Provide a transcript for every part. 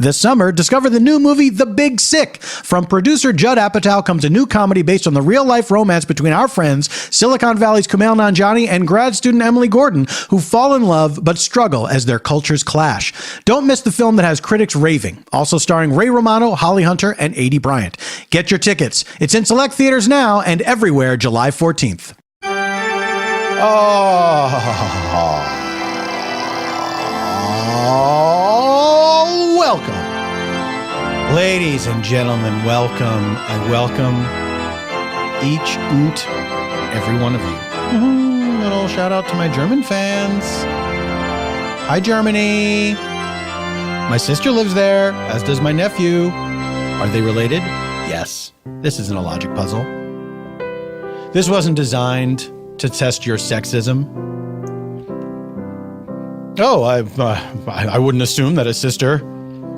This summer, discover the new movie, The Big Sick. From producer Judd Apatow comes a new comedy based on the real-life romance between our friends, Silicon Valley's Kumail Nanjiani and grad student Emily Gordon, who fall in love but struggle as their cultures clash. Don't miss the film that has critics raving. Also starring Ray Romano, Holly Hunter, and Aidy Bryant. Get your tickets. It's in select theaters now and everywhere July 14th. Welcome. Ladies and gentlemen, welcome. I welcome each and every one of you. Little shout out to my German fans. Hi, Germany. My sister lives there, as does my nephew. Are they related? Yes. This isn't a logic puzzle. This wasn't designed to test your sexism. Oh, I wouldn't assume that a sister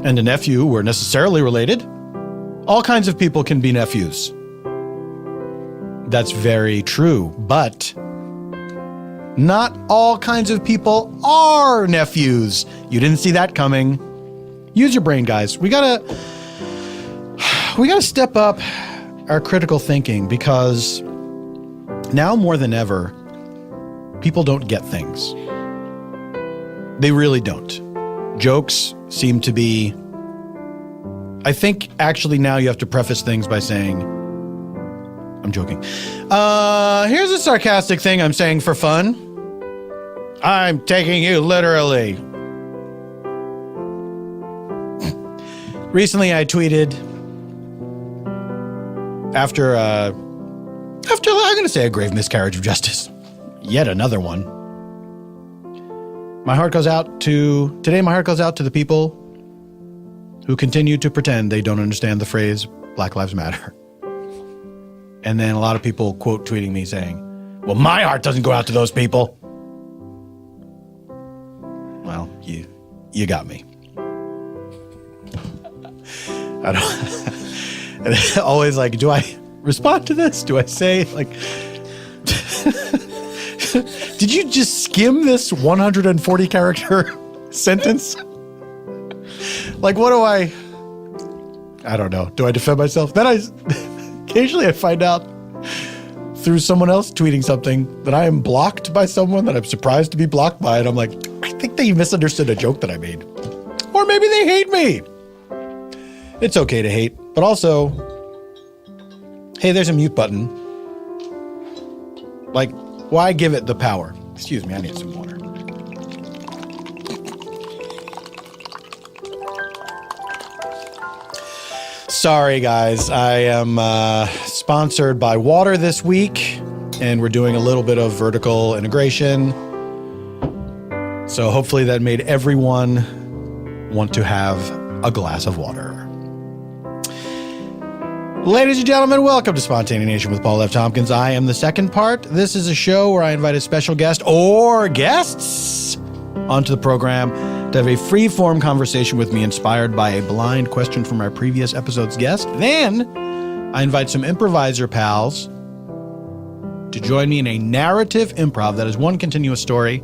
and a nephew were necessarily related. All kinds of people can be nephews. That's very true, but not all kinds of people are nephews. You didn't see that coming. Use your brain, guys. We gotta step up our critical thinking, because now more than ever, people don't get things. They really don't. Jokes seem to be... I think actually now you have to preface things by saying, I'm joking. Here's a sarcastic thing I'm saying for fun. I'm taking you literally. Recently I tweeted after I'm going to say a grave miscarriage of justice. Yet another one. Today my heart goes out to the people who continue to pretend they don't understand the phrase Black Lives Matter. And then a lot of people quote tweeting me saying, well, my heart doesn't go out to those people. Well, you got me. I don't always like, do I respond to this? Do I say like did you just skim this 140 character sentence? Like, what do I don't know. Do I defend myself? Then occasionally I find out through someone else tweeting something that I am blocked by someone that I'm surprised to be blocked by. And I'm like, I think they misunderstood a joke that I made. Or maybe they hate me. It's okay to hate, but also, hey, there's a mute button. Like, why give it the power? Excuse me, I need some water. Sorry, guys. I am sponsored by water this week, and we're doing a little bit of vertical integration. So hopefully that made everyone want to have a glass of water. Ladies and gentlemen, welcome to Spontaneanation with Paul F. Tompkins. I am the second part. This is a show where I invite a special guest or guests onto the program to have a free-form conversation with me inspired by a blind question from our previous episode's guest. Then I invite some improviser pals to join me in a narrative improv that is one continuous story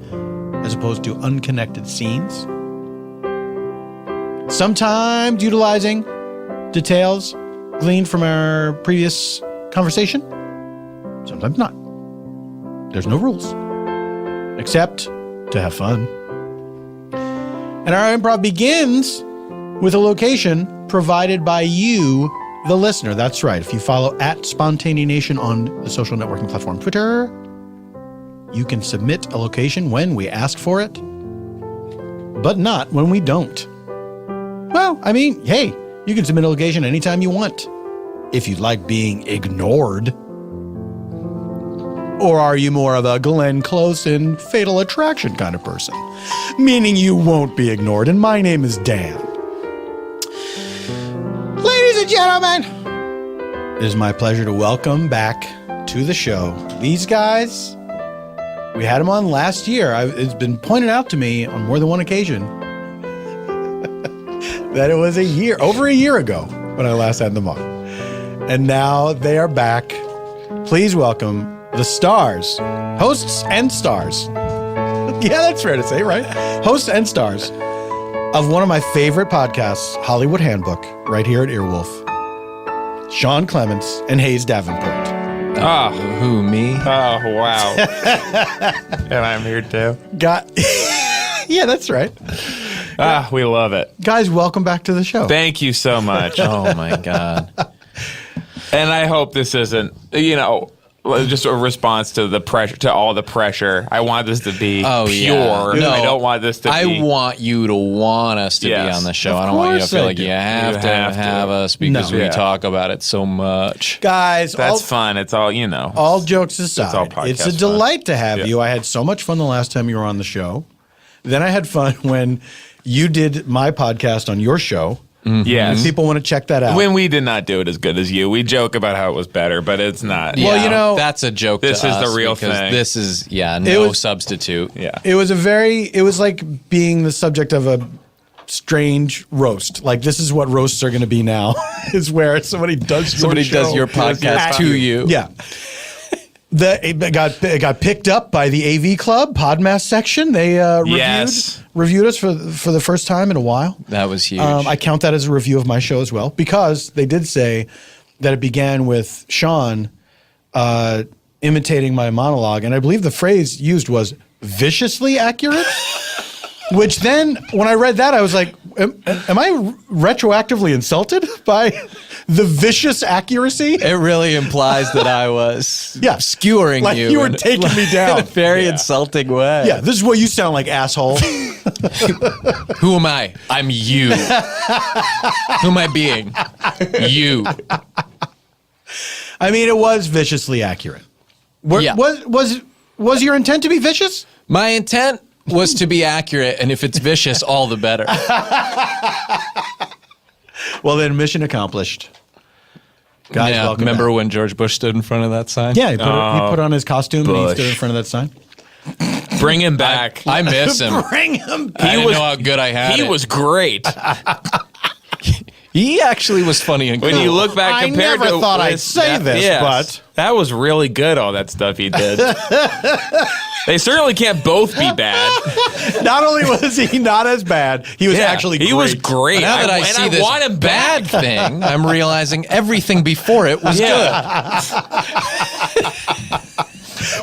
as opposed to unconnected scenes. Sometimes utilizing details gleaned from our previous conversation, sometimes not. There's no rules, except to have fun. And our improv begins with a location provided by you, the listener. That's right. If you follow @SpontaneANation on the social networking platform Twitter, you can submit a location when we ask for it, but not when we don't. Well, I mean, hey, you can submit a location anytime you want, if you'd like being ignored. Or are you more of a Glenn Close in Fatal Attraction kind of person? Meaning you won't be ignored, and my name is Dan. Ladies and gentlemen, it is my pleasure to welcome back to the show these guys. We had them on last year. It's been pointed out to me on more than one occasion that it was over a year ago when I last had them on. And now they are back. Please welcome the stars, hosts and stars. Yeah, that's fair to say, right? Hosts and stars of one of my favorite podcasts, Hollywood Handbook, right here at Earwolf. Sean Clements and Hayes Davenport. Who, me? Oh, wow. And I'm here too. Yeah, that's right. We love it. Guys, welcome back to the show. Thank you so much. Oh, my God. And I hope this isn't, just a response to the pressure, to all the pressure. I want this to be pure. Yeah. No, I don't want this to be. I want you to want us to be on the show. I don't want you to feel like you have to have us because we talk about it so much. Guys, that's fun. It's all, All jokes aside, it's a delight to have you. I had so much fun the last time you were on the show. Then I had fun when you did my podcast on your show. Yes. If people want to check that out. When we did not do it as good as you. We joke about how it was better, but it's not. Yeah, well, that's a joke this to is us the real because thing. this is, no substitute. Yeah. It was like being the subject of a strange roast. Like, this is what roasts are going to be now, is where somebody does your podcast to you. Yeah. It got picked up by the AV Club Podmas section. They reviewed us for the first time in a while. That was huge. I count that as a review of my show as well, because they did say that it began with Sean imitating my monologue, and I believe the phrase used was viciously accurate. Which then, when I read that, I was like, am I retroactively insulted by the vicious accuracy? It really implies that I was skewering like you. You were taking me down. In a very insulting way. Yeah, this is what you sound like, asshole. Who am I? I'm you. Who am I being? You. I mean, it was viciously accurate. Was your intent to be vicious? My intent was to be accurate, and if it's vicious, all the better. Well, then, mission accomplished. Guys, welcome remember back. when George Bush stood in front of that sign? Yeah, he put on his costume and he stood in front of that sign. Bring him back. I miss him. Bring him back. I didn't know how good I had it. He was great. He actually was funny and cool. When you look back compared I never to thought I'd say this, but that was really good, all that stuff he did. They certainly can't both be bad. Not only was he not as bad, he was actually great. He was great. Now that I see this want him bad back. thing, I'm realizing everything before it was good.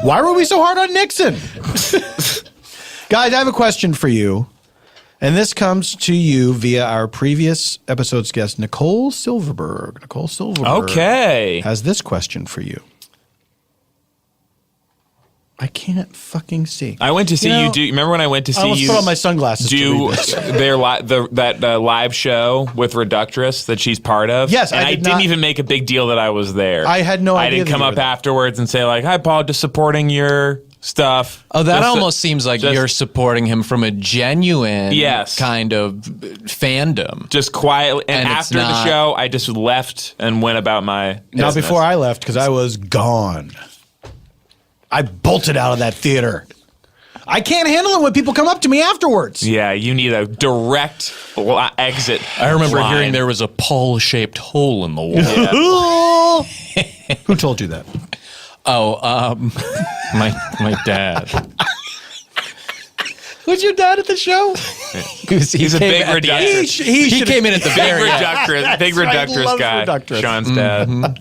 Why were we so hard on Nixon? Guys, I have a question for you. And this comes to you via our previous episode's guest, Nicole Silverberg. Nicole Silverberg has this question for you. I can't fucking see. I went to see you do. Remember when I went to see you put on my sunglasses do to that live show with Reductress that she's part of? Yes, and I didn't even make a big deal that I was there. I had no idea. I didn't come up afterwards and say like, "Hi, Paul, just supporting your stuff." Oh, that almost seems like you're supporting him from a genuine kind of fandom. Just quietly. And after the show, I just left and went about my business. Not before I left, because I was gone. I bolted out of that theater. I can't handle it when people come up to me afterwards. Yeah, you need a direct exit. I remember hearing there was a Paul-shaped hole in the wall. Yeah. Who told you that? Oh, my dad. Was your dad at the show? He's a big Reductress. He came in at the very end. Big Reductress guy. Sean's dad.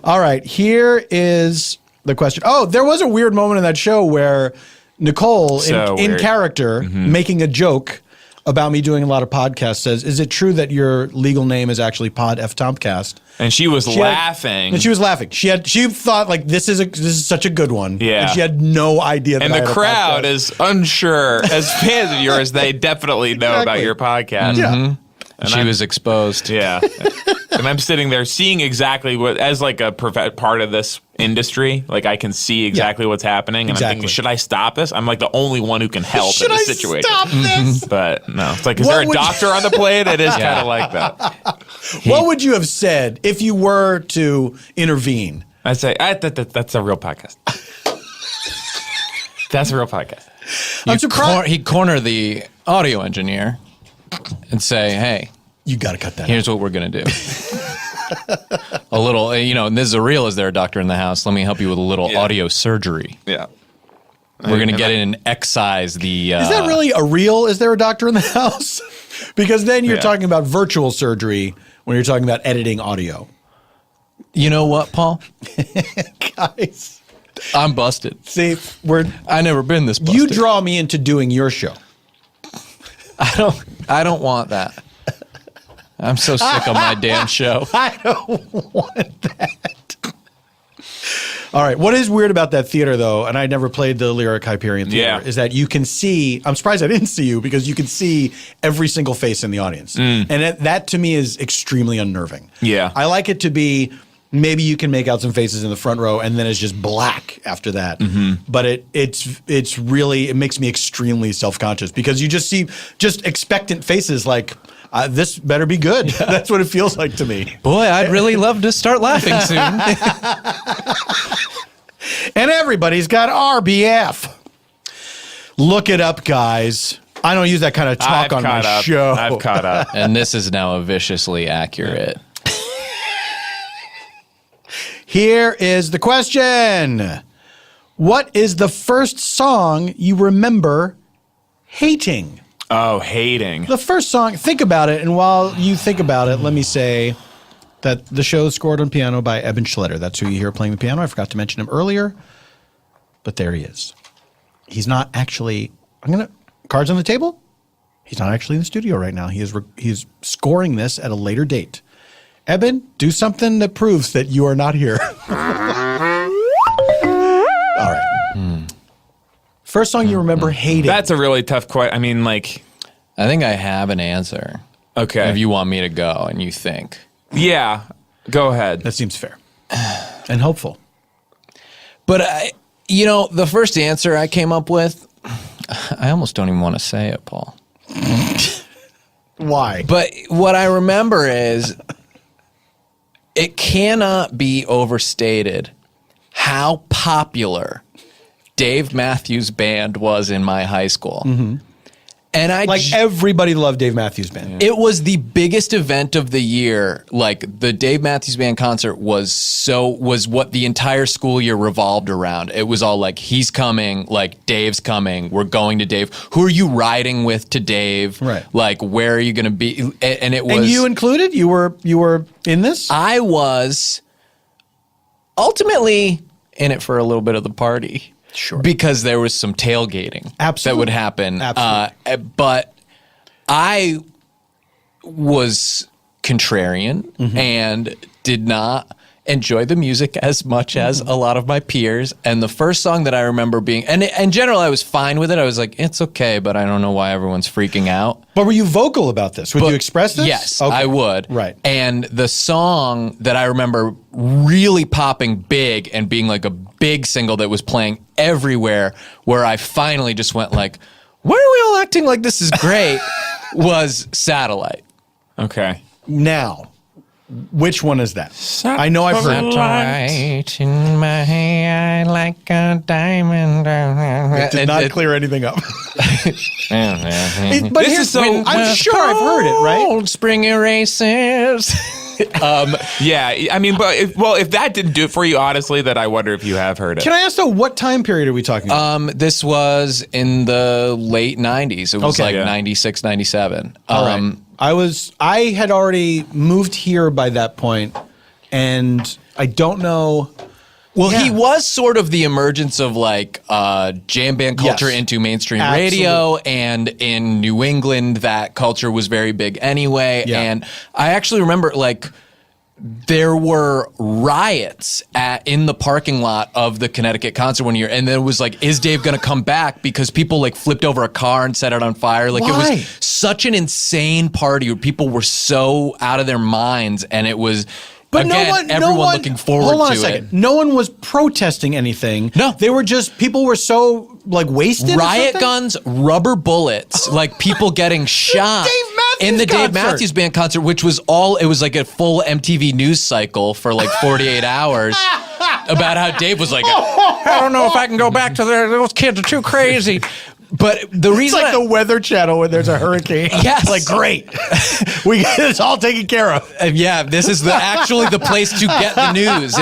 All right, here is the question. Oh, there was a weird moment in that show where Nicole, in character, making a joke about me doing a lot of podcasts, says, "Is it true that your legal name is actually Pod F Tompcast?" And she was laughing. And she was laughing. She thought like this is such a good one. Yeah. And she had no idea. And the crowd is unsure. As fans of yours, they definitely know about your podcast. Yeah. And she was exposed. Yeah. And I'm sitting there seeing exactly what, as like a part of this industry, like I can see exactly what's happening. And I'm thinking, should I stop this? I'm like the only one who can help in this situation. Stop this? But no, it's like, is there a doctor on the plane? It is kind of like that. What would you have said if you were to intervene? I'd say, that's a real podcast. That's a real podcast. I'm surprised. He'd corner the audio engineer and say, hey, you got to cut that. Here's what we're going to do. A little, and this is a real, is there a doctor in the house? Let me help you with a little audio surgery. Yeah. We're going to get in and excise the... Is that really is there a doctor in the house? Because then you're talking about virtual surgery when you're talking about editing audio. You know what, Paul? Guys. I'm busted. See, I never been this busted. You draw me into doing your show. I don't want that. I'm so sick of my damn show. I don't want that. All right. What is weird about that theater, though, and I never played the Lyric Hyperion Theater, is that you can see, I'm surprised I didn't see you, because you can see every single face in the audience. And that to me is extremely unnerving. Yeah. I like it to be, maybe you can make out some faces in the front row and then it's just black after that. But it's really, it makes me extremely self-conscious because you just see just expectant faces like, this better be good. Yeah. That's what it feels like to me. Boy, I'd really love to start laughing soon. And everybody's got RBF. Look it up, guys. I don't use that kind of talk on my show. I've caught up. And this is now a viciously accurate. Here is the question. What is the first song you remember hating? Oh, hating. The first song, think about it, and while you think about it, let me say that the show is scored on piano by Eban Schletter. That's who you hear playing the piano. I forgot to mention him earlier, but there he is. He's not actually, cards on the table? He's not actually in the studio right now. He is scoring this at a later date. Eban, do something that proves that you are not here. All right. First song you remember hating. That's a really tough question. I mean, like... I think I have an answer. Okay. If you want me to go and you think. Yeah. Go ahead. That seems fair. And hopeful. But, the first answer I came up with, I almost don't even want to say it, Paul. Why? But what I remember is it cannot be overstated how popular Dave Matthews Band was in my high school. And everybody loved Dave Matthews Band. It was the biggest event of the year. Like the Dave Matthews Band concert was what the entire school year revolved around. It was all like, he's coming, like Dave's coming, we're going to Dave. Who are you riding with to Dave? Right. Like, where are you going to be? And it was. And you included? You were in this? I was ultimately in it for a little bit of the party. Sure. Because there was some tailgating that would happen. Absolutely. But I was contrarian and did not enjoy the music as much as a lot of my peers. And the first song that I remember being, and in general, I was fine with it. I was like, it's okay, but I don't know why everyone's freaking out. But were you vocal about this? Would you express this? Yes, okay. I would. Right. And the song that I remember really popping big and being like a big single that was playing everywhere, where I finally just went like, why are we all acting like this is great, was Satellite. Okay. Now, which one is that? I know I've heard it. Satellite in my eye like a diamond. It did not clear anything up. But This is so... I'm sure I've heard it, right? Old spring erasers. Yeah, I mean, but if that didn't do it for you, honestly, then I wonder if you have heard it. Can I ask, though, what time period are we talking about? This was in the late 90s. It was 96, 97. All right. I had already moved here by that point, and I don't know. Well, he was sort of the emergence of like jam band culture into mainstream radio, and in New England, that culture was very big anyway. Yeah. And I actually remember like there were riots in the parking lot of the Connecticut concert one year, and then it was like, is Dave going to come back? Because people like flipped over a car and set it on fire. Like It was such an insane party where people were so out of their minds, and it was. But again, everyone looking forward to it. Hold on a second. No one was protesting anything. No. They were just, people were so, like, wasted. Riot guns, rubber bullets, like people getting shot in the Dave Matthews Band concert, which was it was like a full MTV news cycle for like 48 hours about how Dave was like, I don't know if I can go back to there. Those kids are too crazy. But the reason it's like the Weather Channel when there's a hurricane. Yes. Like, great. We get this all taken care of. Yeah, this is actually the place to get the news.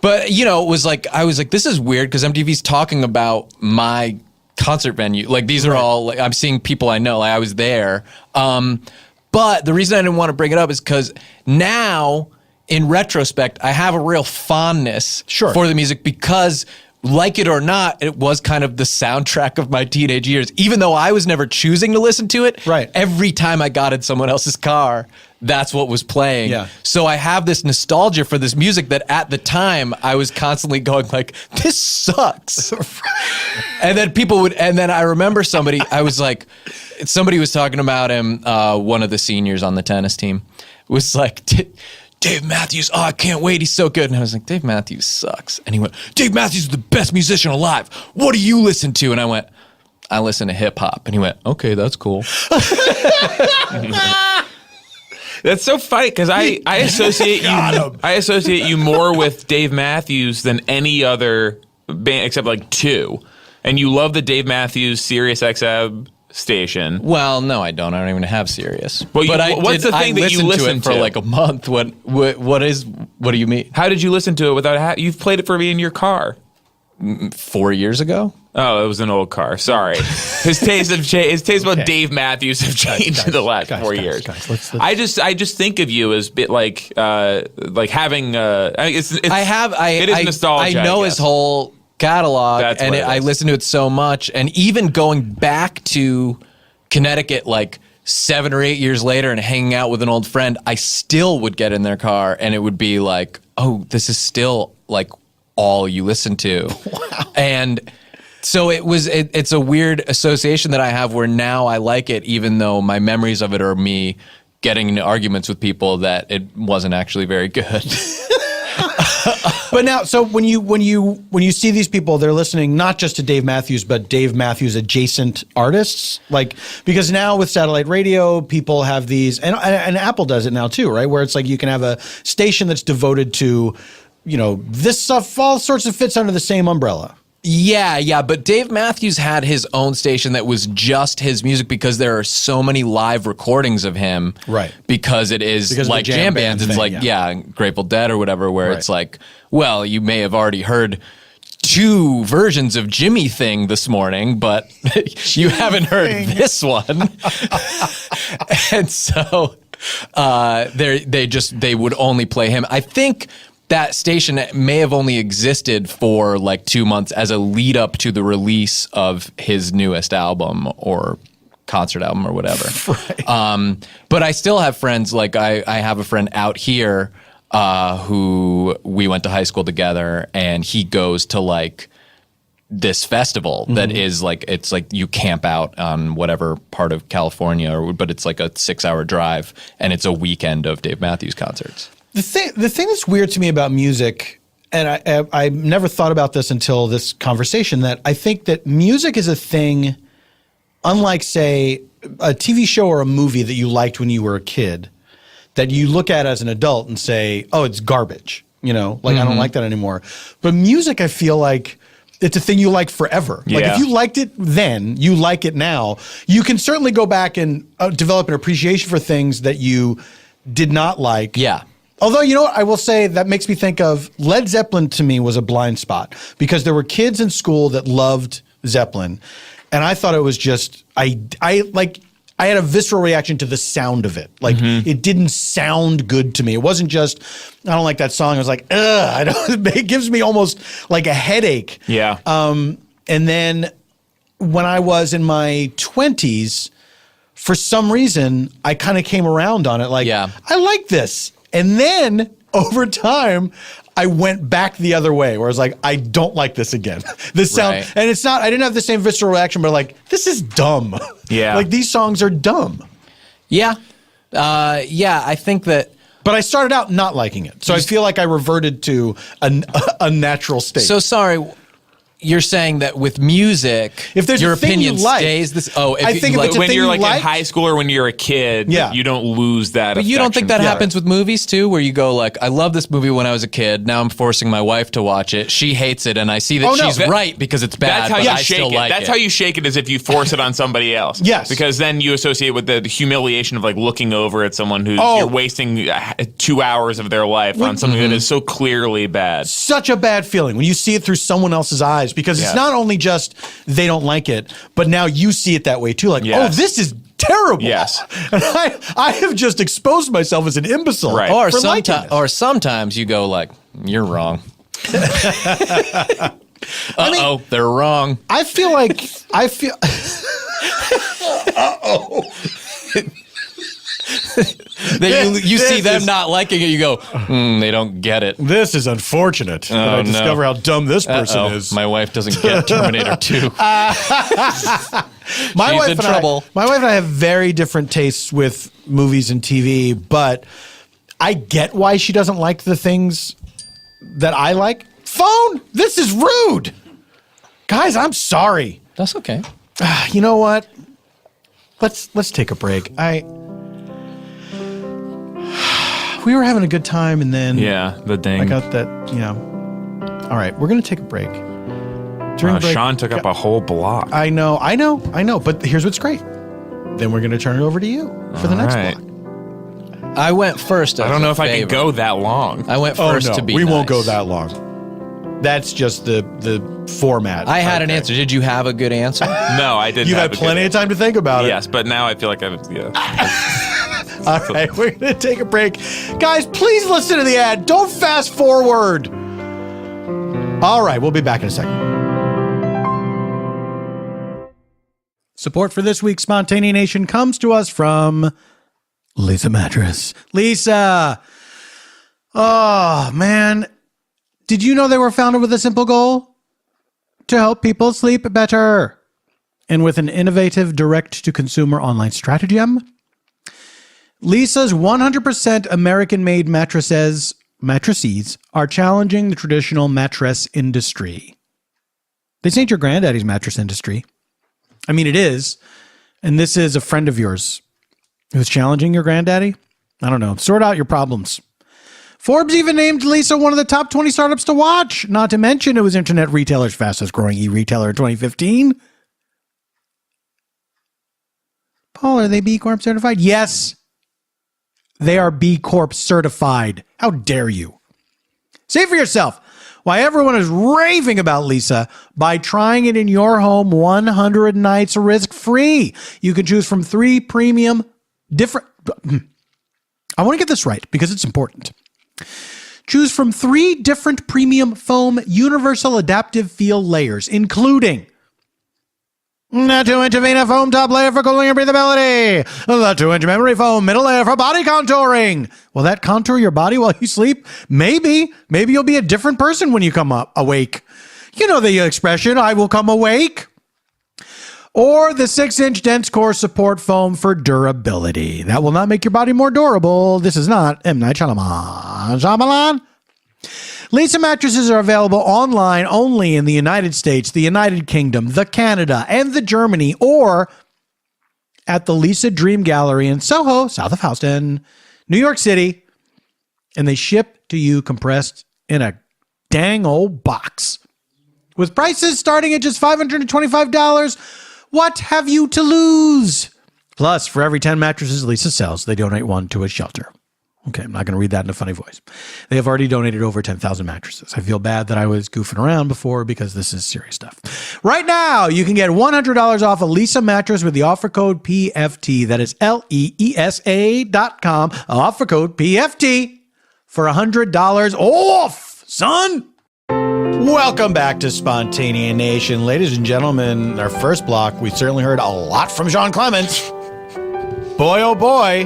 But, you know, I was like, this is weird because MTV's talking about my concert venue. Like, these are all, like, I'm seeing people I know. Like, I was there. But the reason I didn't want to bring it up is because now, in retrospect, I have a real fondness for the music because, like it or not, it was kind of the soundtrack of my teenage years. Even though I was never choosing to listen to it, every time I got in someone else's car, that's what was playing. Yeah. So I have this nostalgia for this music that at the time I was constantly going like, this sucks. And then I remember somebody was talking about him, one of the seniors on the tennis team was like, Dave Matthews, oh, I can't wait, he's so good. And I was like, Dave Matthews sucks. And he went, Dave Matthews is the best musician alive. What do you listen to? And I went, I listen to hip hop. And he went, okay, that's cool. That's so funny because I associate you more with Dave Matthews than any other band except like two. And you love the Dave Matthews Sirius XM station. Well, no, I don't. I don't even have Sirius. Well, what's the thing that you listened to for like a month? What do you mean? How did you listen to it without you've played it for me in your car 4 years ago? Oh, it was an old car. Sorry. His tastes have changed. His tastes about Dave Matthews have changed in the last 4 years. Let's I just think of you as bit like having it is nostalgia. I know his whole catalog, I listen to it so much, and even going back to Connecticut like 7 or 8 years later and hanging out with an old friend, I still would get in their car and it would be like, oh, this is still like all you listen to. Wow. And so it's a weird association that I have where now I like it, even though my memories of it are me getting into arguments with people that it wasn't actually very good. But now, so when you see these people, they're listening not just to Dave Matthews, but Dave Matthews adjacent artists, like, because now with satellite radio, people have these, and Apple does it now too, right? Where it's like you can have a station that's devoted to, you know, this stuff, all sorts of fits under the same umbrella. Yeah, but Dave Matthews had his own station that was just his music because there are so many live recordings of him. Right. Because it is like jam bands. It's like, Grateful Dead or whatever, where it's like, well, you may have already heard 2 versions of Jimmy Thing this morning, but you haven't heard this one. And so they would only play him. I think that station may have only existed for like 2 months as a lead up to the release of his newest album or concert album or whatever. Right. But I still have friends, like I have a friend out here who we went to high school together, and he goes to like this festival that is like, it's like you camp out on whatever part of California, but it's like a 6-hour drive, and it's a weekend of Dave Matthews concerts. The thing that's weird to me about music, and I never thought about this until this conversation, that I think that music is a thing, unlike, say, a TV show or a movie that you liked when you were a kid, that you look at as an adult and say, oh, it's garbage, you know, like I don't like that anymore. But music, I feel like it's a thing you like forever. Yeah. Like if you liked it then, you like it now. You can certainly go back and develop an appreciation for things that you did not like. Yeah. Although, you know what, I will say that makes me think of Led Zeppelin. To me was a blind spot because there were kids in school that loved Zeppelin, and I thought it was just I had a visceral reaction to the sound of it. Like it didn't sound good to me. It wasn't just I don't like that song. I was like, ugh, it gives me almost like a headache. Yeah. And then when I was in my 20s, for some reason, I kind of came around on it. Like, I like this. And then over time, I went back the other way where I was like, I don't like this again. This sound, and it's not, I didn't have the same visceral reaction, but like, this is dumb. Yeah. Like these songs are dumb. Yeah. I think that. But I started out not liking it. So I feel like I reverted to a natural state. So sorry. you're saying that with music, if there's your a thing opinion you like, stays this. Oh, if I think if it's a when thing you're you like like, in high school or when you're a kid, you don't lose that. But you don't think that happens with movies too, where you go like, I love this movie when I was a kid. Now I'm forcing my wife to watch it. She hates it, and I see that she's right because it's bad. That's how you I shake still it. like That's how you shake it, is if you force it on somebody else. Yes, because then you associate with the humiliation of like looking over at someone who's you're wasting 2 hours of their life on something that is so clearly bad. Such a bad feeling when you see it through someone else's eyes, because it's not only just they don't like it, but now you see it that way too. Like, oh, this is terrible. Yes. And I have just exposed myself as an imbecile. Right. Or sometimes you go like, you're wrong. They're wrong. I feel. You see them not liking it, you go, they don't get it. This is unfortunate that I discover how dumb this person is. My wife doesn't get Terminator 2. My wife in trouble. My wife and I have very different tastes with movies and TV, but I get why she doesn't like the things that I like. Phone, this is rude. Guys, I'm sorry. That's okay. You know what? Let's take a break. We were having a good time, and then the ding. I got that. All right, we're gonna take a break. During break, Sean took up a whole block. I know. But here's what's great. Then we're gonna turn it over to you for the next block. I went first. I don't know if I can go that long. I went first to be we nice. won't go that long. That's just the format. I had an answer. Did you have a good answer? No, I didn't. You had plenty of time to think about it. Yes, but now I feel like I've. All right, we're going to take a break. Guys, please listen to the ad. Don't fast forward. All right, we'll be back in a second. Support for this week's Spontaneanation comes to us from Lisa Mattress. Lisa. Oh, man. Did you know they were founded with a simple goal? To help people sleep better. And with an innovative direct-to-consumer online stratagem, Lisa's 100% American-made mattresses are challenging the traditional mattress industry. This ain't your granddaddy's mattress industry. I mean, it is. And this is a friend of yours who's challenging your granddaddy. I don't know. Sort out your problems. Forbes even named Lisa one of the top 20 startups to watch. Not to mention it was Internet Retailer's fastest growing e-retailer in 2015. Paul, are they B Corp certified? Yes. They are B Corp certified. How dare you? See for yourself why everyone is raving about Lisa by trying it in your home 100 nights risk-free. You can choose from 3 premium different... I want to get this right because it's important. Choose from 3 different premium foam universal adaptive feel layers, including the 2-inch Avena foam top layer for cooling and breathability, the 2-inch memory foam middle layer for body contouring. Will that contour your body while you sleep? Maybe you'll be a different person when you come up awake. You know the expression, I will come awake. Or the 6-inch dense core support foam for durability. That will not make your body more durable. This is not M. Night Shyamalan. Lisa mattresses are available online only in the United States, the United Kingdom, the Canada, and the Germany, or at the Lisa Dream Gallery in Soho, south of Houston, New York City, and they ship to you compressed in a dang old box. With prices starting at just $525, what have you to lose? Plus, for every 10 mattresses Lisa sells, they donate one to a shelter. Okay, I'm not going to read that in a funny voice. They have already donated over 10,000 mattresses. I feel bad that I was goofing around before because this is serious stuff. Right now, you can get $100 off a Lisa mattress with the offer code PFT. That is LEESA.com. Offer code PFT for $100 off, son. Welcome back to Spontaneanation. Ladies and gentlemen, our first block, we certainly heard a lot from Sean Clements. Boy, oh boy.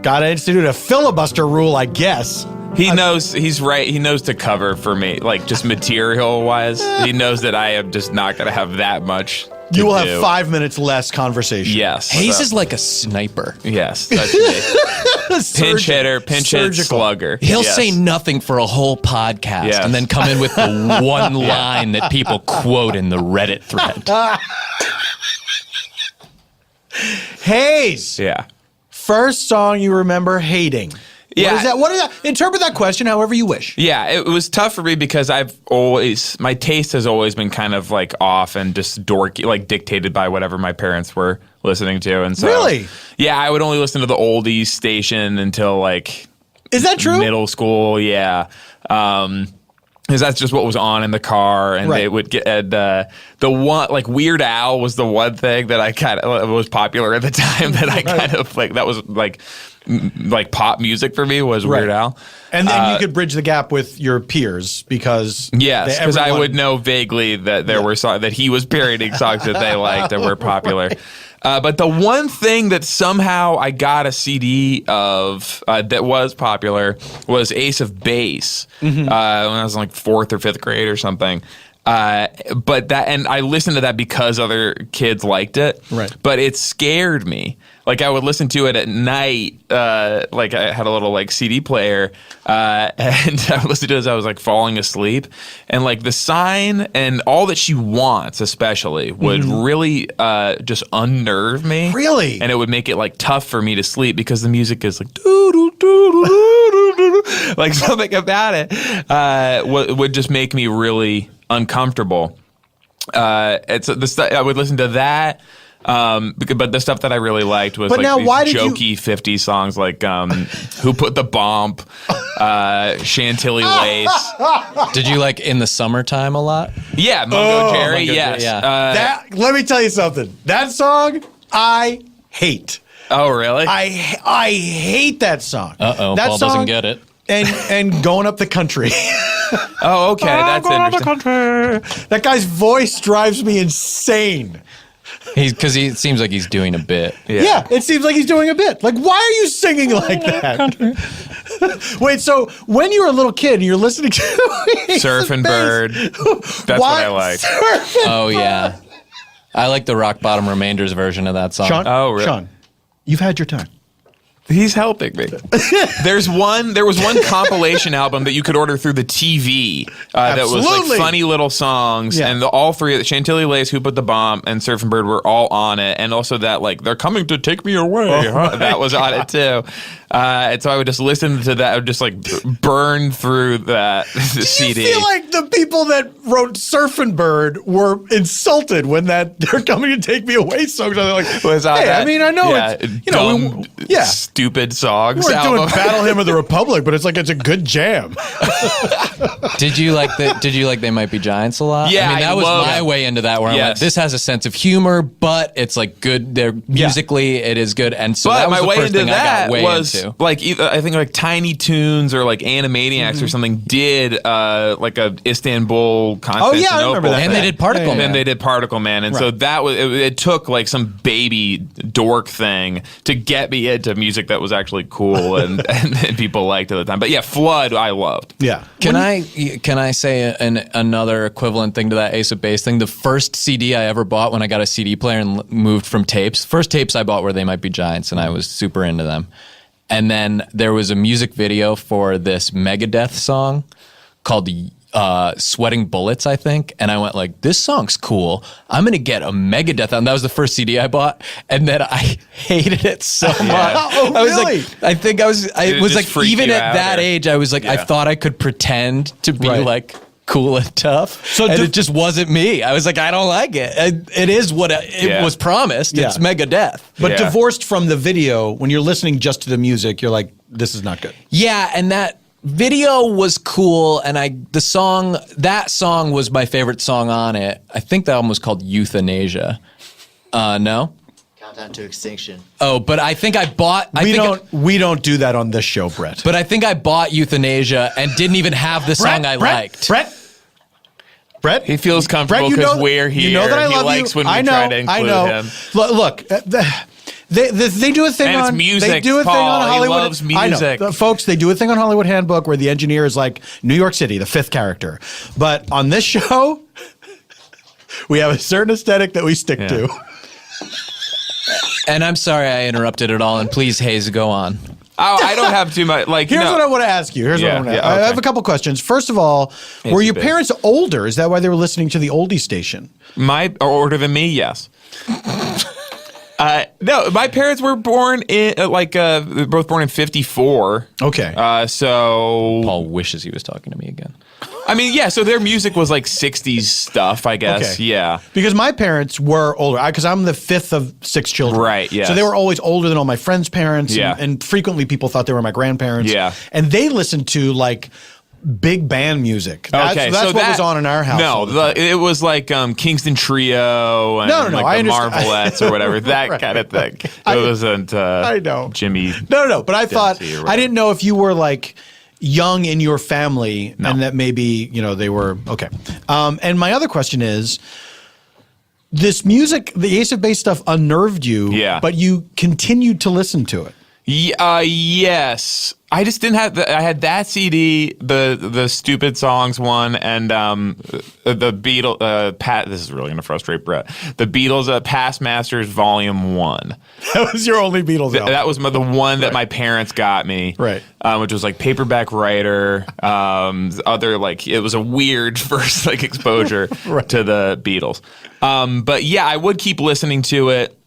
Gotta institute a filibuster rule, I guess. He knows, he's right. He knows to cover for me, like just material wise. He knows that I am just not going to have that much You will have 5 minutes less conversation. Yes. Hayes is like a sniper. Yes. That's me. Pinch hitter, pinch hit, slugger. He'll say nothing for a whole podcast and then come in with the one line that people quote in the Reddit thread. Hayes. Yeah. First song you remember hating. Yeah. What is that? Interpret that question however you wish. Yeah, it was tough for me because my taste has always been kind of like off and just dorky, like dictated by whatever my parents were listening to. And so, really? Yeah, I would only listen to the oldies station until like. Is that true? Middle school, yeah. Because that's just what was on in the car, and they would get the one like Weird Al was the one thing that I kind of was popular at the time that I kind of like that was like pop music for me was Weird Al, and then you could bridge the gap with your peers because because I would know vaguely that there were songs that he was parodying songs that they liked and were popular. But the one thing that somehow I got a CD of that was popular was Ace of Base when I was in like 4th or 5th grade or something. But that, and I listened to that because other kids liked it. Right. But it scared me. Like I would listen to it at night. Like I had a little like CD player, and I would listen to it as I was like falling asleep. And like The Sign and All That She Wants, especially, would really just unnerve me. Really? And it would make it like tough for me to sleep because the music is like doo doo doo doo doo doo, like something about it would just make me really uncomfortable. It's I would listen to that. But the stuff that I really liked was like these jokey 50s songs like Who Put the Bomb, Chantilly Lace. Did you like In the Summertime a lot? Yeah, Mungo Jerry, yes. Yeah. Let me tell you something. That song, I hate. Oh, really? I hate that song. Uh-oh, Paul doesn't get it. And Going Up the Country. Oh, okay, that's interesting. That guy's voice drives me insane. Because it seems like he's doing a bit. Yeah, it seems like he's doing a bit. Like, why are you singing like that? Wait, so when you were a little kid and you're listening to Surfin' Bird, that's what I like. Oh, yeah. I like the Rock Bottom Remainders version of that song. Sean, really? Sean, you've had your time. He's helping me. There was one compilation album that you could order through the TV that was like funny little songs, and all three, Chantilly Lace, Who Put the Bomb, and Surfin' Bird were all on it, and also that like They're Coming to Take Me Away, that was on it too. And so I would just listen to that. I would just like burn through that CD. I feel like the people that wrote Surfin' Bird were insulted when that They're Coming to Take Me Away song. They're like, hey, I mean, I know it's, you know, stupid songs. We weren't doing Battle Hymn of the Republic, but it's a good jam. Did you like They Might Be Giants a lot? Yeah, I mean, that was my way into that, where I'm like, this has a sense of humor, but it's like good. They're musically, it is good, and so that was the first thing I got way into. Like I think like Tiny Toons or like Animaniacs or something did like a Istanbul, Constantinople. Oh yeah, I remember that. And they did Particle Man. And they did Particle Man, and so that was it took like some baby dork thing to get me into music that was actually cool and people liked at the time. But yeah, Flood I loved. Yeah. Can I say another equivalent thing to that Ace of Base thing? The first CD I ever bought when I got a CD player and moved from tapes. First tapes I bought were They Might Be Giants, and I was super into them. And then there was a music video for this Megadeth song called Sweating Bullets, I think. And I went like, this song's cool. I'm going to get a Megadeth album. That was the first CD I bought. And then I hated it so much. Oh, I was really? like, I think I was like, even at that age, I was like, I thought I could pretend to be like cool and tough. So and it just wasn't me. I was like, I don't like it. It is what it was promised. It's Megadeth. But divorced from the video, when you're listening just to the music, you're like, this is not good. Yeah, and that video was cool, and that song was my favorite song on it. I think the album was called Euthanasia. No? Countdown to Extinction. Oh, but I think I bought... We don't do that on this show, Brett. But I think I bought Euthanasia and didn't even have the song I liked. Brett? He feels comfortable because we're here. You know that I love he likes you. when we try to include him. Look, they do a thing and on it's music, they do a Paul. thing on Hollywood. He loves music. I know. Folks, they do a thing on Hollywood Handbook where the engineer is like New York City, the fifth character. But on this show, We have a certain aesthetic that we stick to. And I'm sorry I interrupted it all. And please, Hayes, go on. Oh, I don't have too much. Like, Here's what I want to ask you. I have a couple questions. First of all, were your parents older? Is that why they were listening to the oldie station? Older than me, yes. No, my parents were born in both born in 54. Okay. So Paul wishes he was talking to me again. I mean, yeah. So their music was like 60s stuff, I guess. Okay. Yeah. Because my parents were older. Because I'm the fifth of 6 children. Right. Yeah. So they were always older than all my friends' parents. Yeah. And frequently people thought they were my grandparents. Yeah. And they listened to like big band music. That's what was on in our house. No, it was like Kingston Trio and No, like the Marvelettes or whatever, that Right. kind of thing. It wasn't I know. Jimmy. No. But I thought, or I didn't know if you were like young in your family and that maybe, they were, okay. And my other question is, this music, the Ace of Base stuff unnerved you, but you continued to listen to it. Yes. I just didn't have I had that CD, the Stupid Songs one, and the Beatles. This is really going to frustrate Brett. The Beatles, Past Masters Volume 1. That was your only Beatles album. That was the one that my parents got me, right? Which was like Paperback Writer. Other like it was a weird first like exposure to the Beatles. But yeah, I would keep listening to it.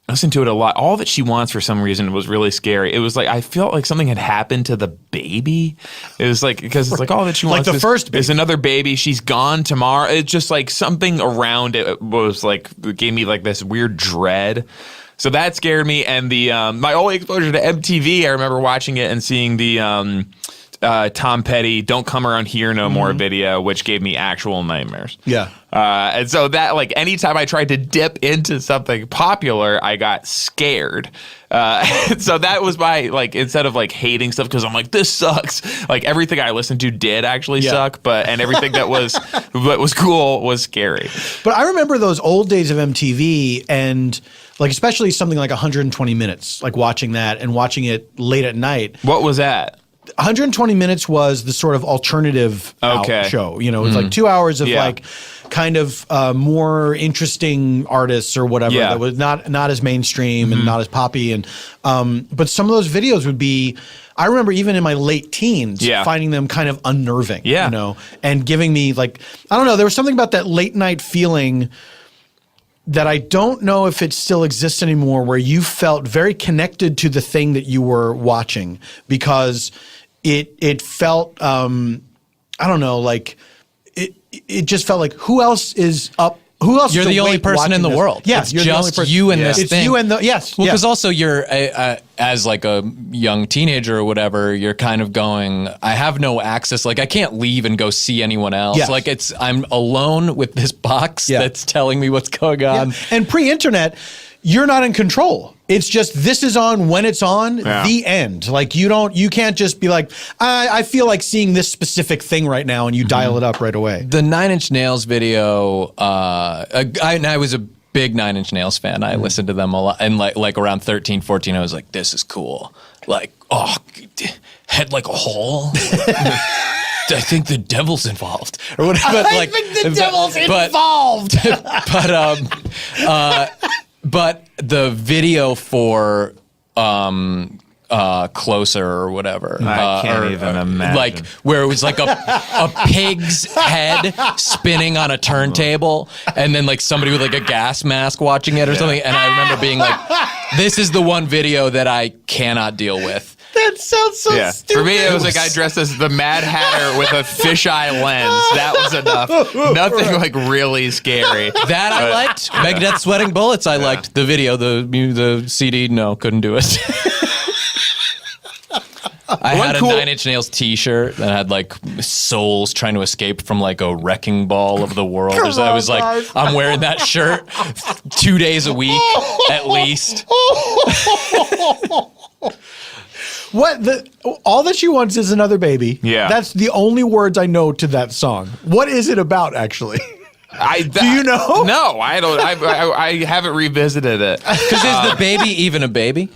I listened to it a lot. All That She Wants for some reason was really scary. It was like I felt like something had happened to the baby. It was like because it's like All That She Wants like the first baby. Is another baby. She's gone tomorrow. It's just like something around it was like it gave me like this weird dread. So that scared me. And the my only exposure to MTV, I remember watching it and seeing the Tom Petty "Don't Come Around Here No More" video, which gave me actual nightmares. Yeah. And so that like anytime I tried to dip into something popular, I got scared. So that was my like instead of like hating stuff because I'm like this sucks. Like everything I listened to did actually suck, and everything that was cool was scary. But I remember those old days of MTV and like especially something like 120 Minutes, like watching that and watching it late at night. What was that? 120 Minutes was the sort of alternative show. It was like 2 hours of like kind of more interesting artists or whatever that was not as mainstream and not as poppy. And but some of those videos would be, I remember even in my late teens finding them kind of unnerving, and giving me like, I don't know, there was something about that late night feeling that I don't know if it still exists anymore, where you felt very connected to the thing that you were watching because it felt, I don't know, like it just felt like who else is up? Who else? You're the only person in the world. Yes, it's just you and this it's thing. You and the yes. Well, because also you're as like a young teenager or whatever, you're kind of going, I have no access. Like I can't leave and go see anyone else. Yes. Like I'm alone with this box that's telling me what's going on. Yeah. And pre-internet, you're not in control. It's just this is on when it's on, the end. Like you can't just be like, I feel like seeing this specific thing right now and you dial it up right away. The 9 Inch Nails video, I was a big 9 Inch Nails fan. I listened to them a lot. And like around 13, 14, I was like, this is cool. Like, head like a hole. I think the devil's involved, or whatever. I think the devil's involved. But the video for Closer or whatever. I can't even imagine. Like where it was like a pig's head spinning on a turntable and then like somebody with like a gas mask watching it or something. And I remember being like, this is the one video that I cannot deal with. That sounds so stupid. For me, it was like I dressed as the Mad Hatter with a fisheye lens. That was enough. Nothing like really scary. That I liked. Megadeth Sweating Bullets, I liked. The video, the CD, no, couldn't do it. I had a 9 Inch Nails t-shirt that had like souls trying to escape from like a wrecking ball of the world. I was like, I'm wearing that shirt 2 days a week at least. All That She Wants Is Another Baby. Yeah. That's the only words I know to that song. What is it about, actually? Do you know? No, I don't. I haven't revisited it. Because is the baby even a baby?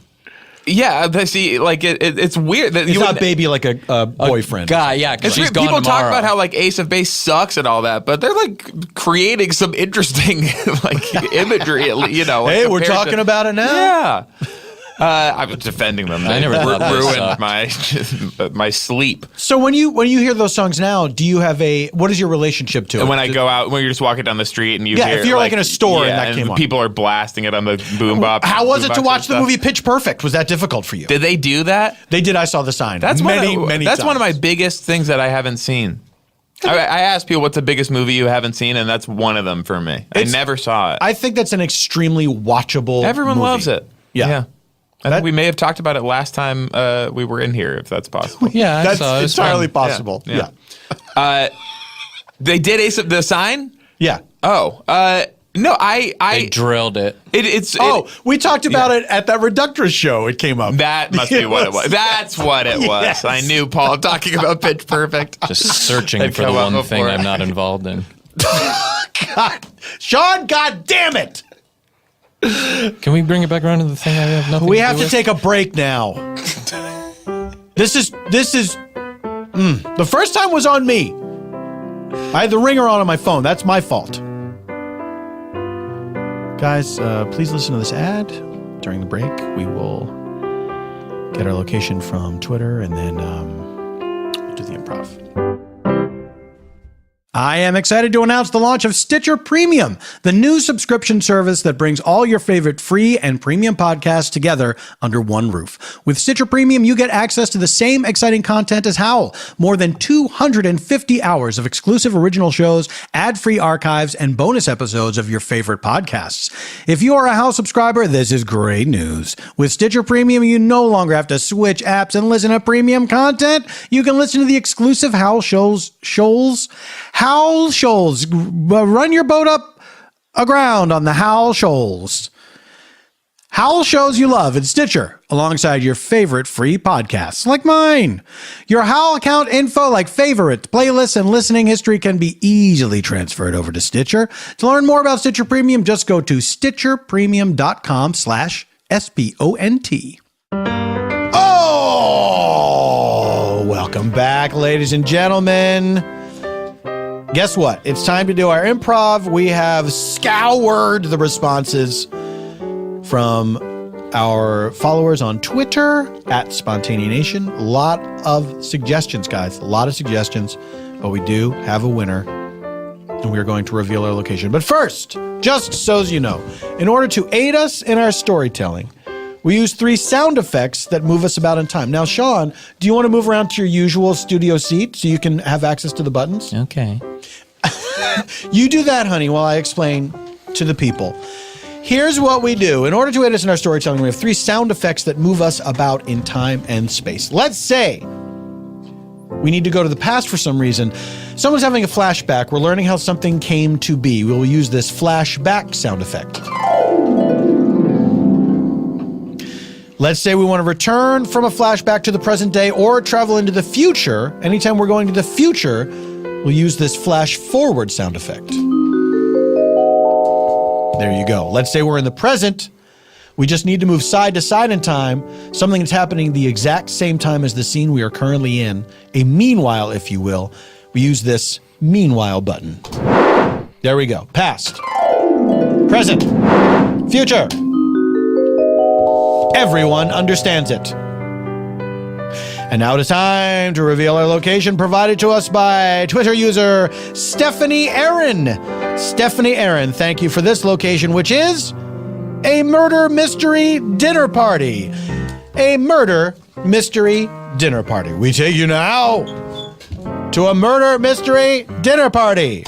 Yeah, see, like it's weird that It's not baby like a boyfriend. Guy, yeah, because she's gone people tomorrow. talk about how like Ace of Base sucks and all that, but they're like creating some interesting like imagery. You know, Hey, we're talking about it now. Yeah. I was defending them. I never thought they ruined my sleep. So when you hear those songs now, do you have what is your relationship to it? And when I go out, when you're just walking down the street and you hear, if you're like in a store and that came on. people are blasting it on the boombox. How was it to boombox watch and the stuff. movie Pitch Perfect? Was that difficult for you? Did they do that? They did. I saw the sign. That's many That's times. one of my biggest things that I haven't seen. I asked people what's the biggest movie you haven't seen, and that's one of them for me. I never saw it. I think that's an extremely watchable. Everyone movie. loves it. Yeah. I think we may have talked about it last time we were in here, if that's possible. Yeah, I That's saw it. It's entirely fun. possible. Yeah. They did Ace of the Sign? Yeah. Oh, no, They drilled it. We talked about it at that Reductress show. It came up. That must be what it was. That's what it was. Yes. I knew Paul talking about Pitch Perfect. Just searching They've for the come up one thing before. I'm not involved in. God, Sean, God damn it! Can we bring it back around to the thing I have nothing We to have do to with? take a break now. This is. The first time was on me. I had the ringer on my phone. That's my fault. Guys, please listen to this ad during the break. We will get our location from Twitter and then we'll do the improv. I am excited to announce the launch of Stitcher Premium, the new subscription service that brings all your favorite free and premium podcasts together under one roof. With Stitcher Premium, you get access to the same exciting content as Howl, more than 250 hours of exclusive original shows, ad-free archives, and bonus episodes of your favorite podcasts. If you are a Howl subscriber, this is great news. With Stitcher Premium, you no longer have to switch apps and listen to premium content. You can listen to the exclusive Howl shows. Howl Shoals. Run your boat up aground on the Howl Shoals. Howl shows you love in Stitcher, alongside your favorite free podcasts, like mine. Your Howl account info, like favorites, playlists, and listening history, can be easily transferred over to Stitcher. To learn more about Stitcher Premium, just go to stitcherpremium.com/SPONT. Oh, welcome back, ladies and gentlemen. Guess what? It's time to do our improv. We have scoured the responses from our followers on Twitter at @SpontaneANation. A lot of suggestions, guys. A lot of suggestions. But we do have a winner, and we are going to reveal our location. But first, just so you know, in order to aid us in our storytelling, we use 3 sound effects that move us about in time. Now, Sean, do you want to move around to your usual studio seat so you can have access to the buttons? Okay. You do that, honey, while I explain to the people. Here's what we do. In order to aid us in our storytelling, we have 3 sound effects that move us about in time and space. Let's say we need to go to the past for some reason. Someone's having a flashback. We're learning how something came to be. We'll use this flashback sound effect. Let's say we want to return from a flashback to the present day or travel into the future. Anytime we're going to the future, we'll use this flash forward sound effect. There you go. Let's say we're in the present. We just need to move side to side in time. Something that's happening the exact same time as the scene we are currently in. A meanwhile, if you will. We use this meanwhile button. There we go. Past. Present. Future. Everyone understands it. And now it is time to reveal our location, provided to us by Twitter user Stephanie Aaron. Stephanie Aaron, thank you for this location, which is a murder mystery dinner party. A murder mystery dinner party. We take you now to a murder mystery dinner party.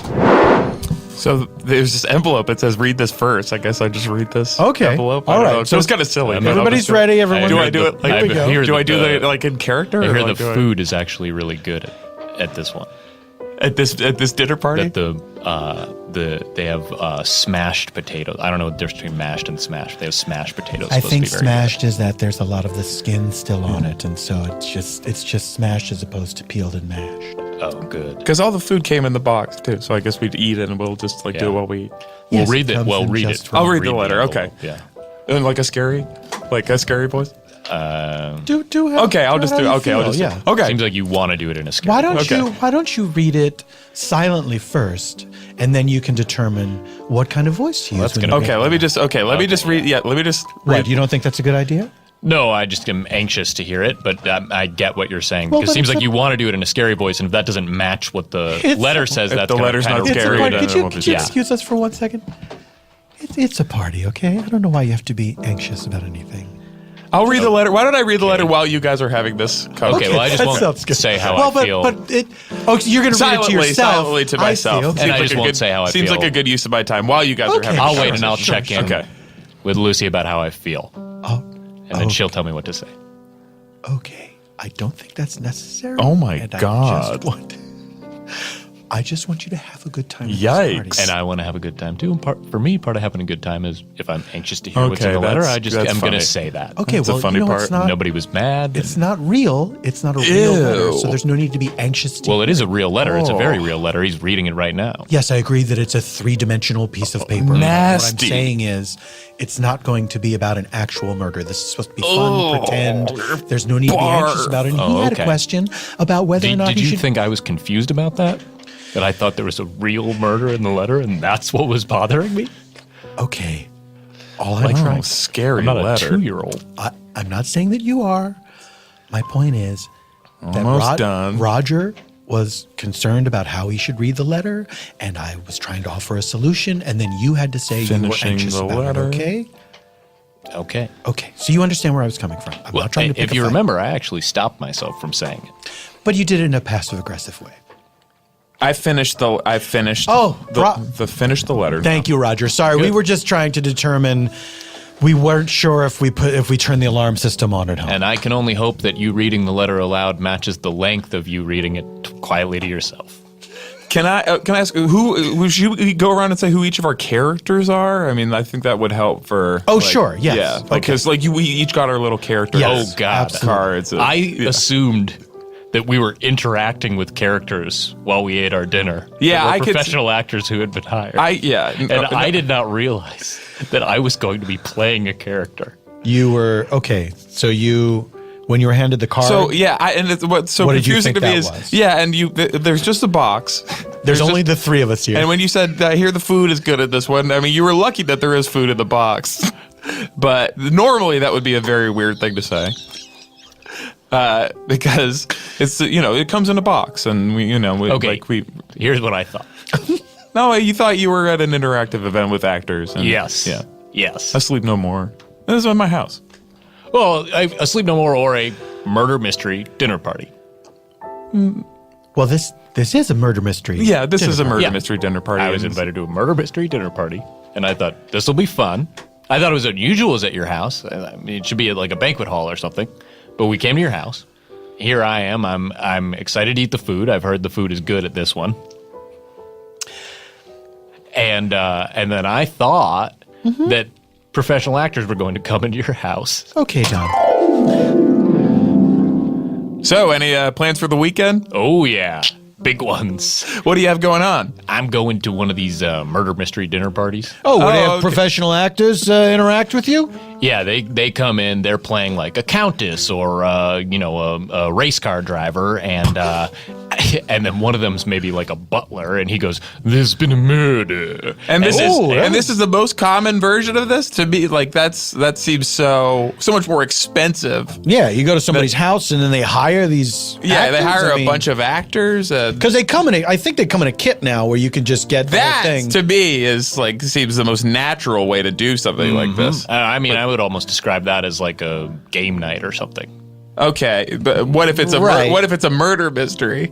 So there's this envelope. It says, read this first. I guess I just read this envelope. All I don't right. know. So it's kind of silly. Everybody's ready. Everyone. Do I do it? Like, I hear do I do the- the like in character? I or hear like, the food is actually really good at this one. at this dinner party. That they have smashed potatoes. I don't know the difference between mashed and smashed. They have smashed potatoes. I Supposed to think be very smashed is that there's a lot of the skin still on it, and so it's just smashed as opposed to peeled and mashed. good. Oh, good. Because all the food came in the box too, so I guess we'd eat it and we'll just like do it while we eat. We'll Yes, read it it. comes Well, in read just it. from- I'll read the letter. envelope. Okay. Yeah. And like a scary voice. Okay, I'll just do. Okay, I'll just. Yeah. Okay. Seems like you want to do it in a scary. Why don't you read it silently first, and then you can determine what kind of voice to use. that's gonna- Okay, let me just read. Yeah, let me just read. What, you don't think that's a good idea? No, I just am anxious to hear it, but I get what you're saying. Well, Because it but seems it's like a- you want to do it in a scary voice, and if that doesn't match what the It's- letter says, If that's the gonna letter's kind not of scary, ruin then it. it won't be Could you Yeah. excuse us for 1 second? It's a party, okay? I don't know why you have to be anxious about anything. I'll read the letter. Why don't I read the letter while you guys are having this conversation? Okay, well, I just that won't sounds good. say how well, I feel. But so you're going to read it to yourself. Silently to I see, myself. okay. And I Seems just like a won't good- say how I Seems feel. like a good use of my time while you guys are Okay. having. I'll this wait and I'll conversation. check in Okay. with Lucy about how I feel, Oh, and then she'll tell me what to say. okay. I don't think that's necessary. Oh my and God. I just want you to have a good time. at this party. Yikes. And I want to have a good time too. And part of having a good time is if I'm anxious to hear what's in Okay, the letter, that's- I just that's am going funny. to say that. Okay, That's the well, funny you know, part. it's not. Nobody was mad. It's not real. It's not a real letter, so there's no need to be anxious to. Well, it is a real letter. It's a very Oh. real letter. He's reading it right now. Yes, I agree that it's a three-dimensional piece of paper. Nasty. What I'm saying is, it's not going to be about an actual murder. This is supposed to be fun, pretend. There's no need to be anxious about it. And he had a okay. question about whether or not Did he you should. think I was confused about that? That I thought there was a real murder in the letter, and that's what was bothering me? Okay, all I'm Oh, trying. scary I'm not letter. a 2-year-old. I'm not saying that you are. My point is that Almost done. Roger was concerned about how he should read the letter, and I was trying to offer a solution, and then you had to say Finishing you were anxious the about letter. it. Okay. Okay. Okay. So you understand where I was coming from. I'm Well, not trying to pick if a you fight. remember, I actually stopped myself from saying it. But you did it in a passive-aggressive way. I finished. Oh, finished the letter. Thank you, Roger. Sorry, we Good. were just trying to determine. We weren't sure if we turn the alarm system on at home. And I can only hope that you reading the letter aloud matches the length of you reading it quietly to yourself. Can I ask who should we go around and say who each of our characters are? I mean, I think that would help for. Oh, sure, yes. Yeah, because we each got our little character. Yes, Oh, God. absolutely. Cards. I assumed that we were interacting with characters while we ate our dinner. Yeah, That were I could- professional actors who had been hired. And I did not realize that I was going to be playing a character. You were okay. So when you were handed the card. So yeah, what's so What did you confusing think to me that is was? yeah, and there's just a box. there's only just, the three of us here. And when you said I hear the food is good at this one, I mean you were lucky that there is food in the box, but normally that would be a very weird thing to say. Because it's it comes in a box and Okay, here's what I thought. No, you thought you were at an interactive event with actors. And, Yes. Yeah. Yes. I Sleep No More. This is in my house. Well, a Sleep No More or a murder mystery dinner party. well, this is a murder mystery. Yeah, this is a murder Yeah. mystery dinner party. I was invited to a murder mystery dinner party, and I thought this will be fun. I thought it was unusual as at your house. I mean, it should be at like a banquet hall or something. But we came to your house. Here I am. I'm excited to eat the food. I've heard the food is good at this one. And then I thought that professional actors were going to come into your house. Okay, Don. So, any plans for the weekend? Oh yeah, big ones. What do you have going on? I'm going to one of these murder mystery dinner parties. Oh, would they have okay. professional actors interact with you? Yeah, they come in. They're playing like a countess or a race car driver, and and then one of them's maybe like a butler, and he goes, "There's been a murder." And this Oh, yeah. this is the most common version of this to be like that seems so much more expensive. Yeah, you go to somebody's house and then they hire these. Yeah, they hire a bunch of actors. Because they come in. I think they come in a kit now where you can just get the whole That thing. to me is like seems the most natural way to do something like this. I mean, I would almost describe that as like a game night or something. Okay, but what if it's Right. what if it's a murder mystery?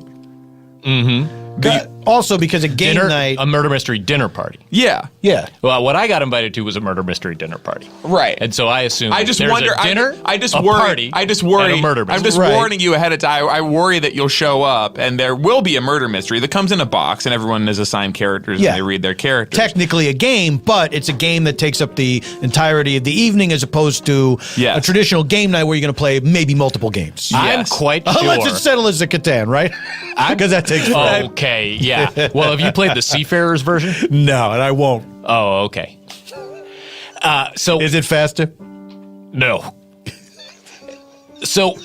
Also, because a game night. a murder mystery dinner party. Yeah, yeah. Well, what I got invited to was a murder mystery dinner party. right. And so I assume I just there's wonder. a dinner, I just a worry. party, I just worry. and a murder I'm mystery. just Right. warning you ahead of time. I worry that you'll show up and there will be a murder mystery that comes in a box and everyone is assigned characters Yeah. and they read their characters. Technically a game, but it's a game that takes up the entirety of the evening as opposed to Yes. a traditional game night where you're going to play maybe multiple games. I'm Yes. quite sure. Unless it's settled as a Catan, right? Because that takes forever. Okay, yeah. Well, have you played the Seafarers version? No, and I won't. Oh, okay. So Is it faster? no. So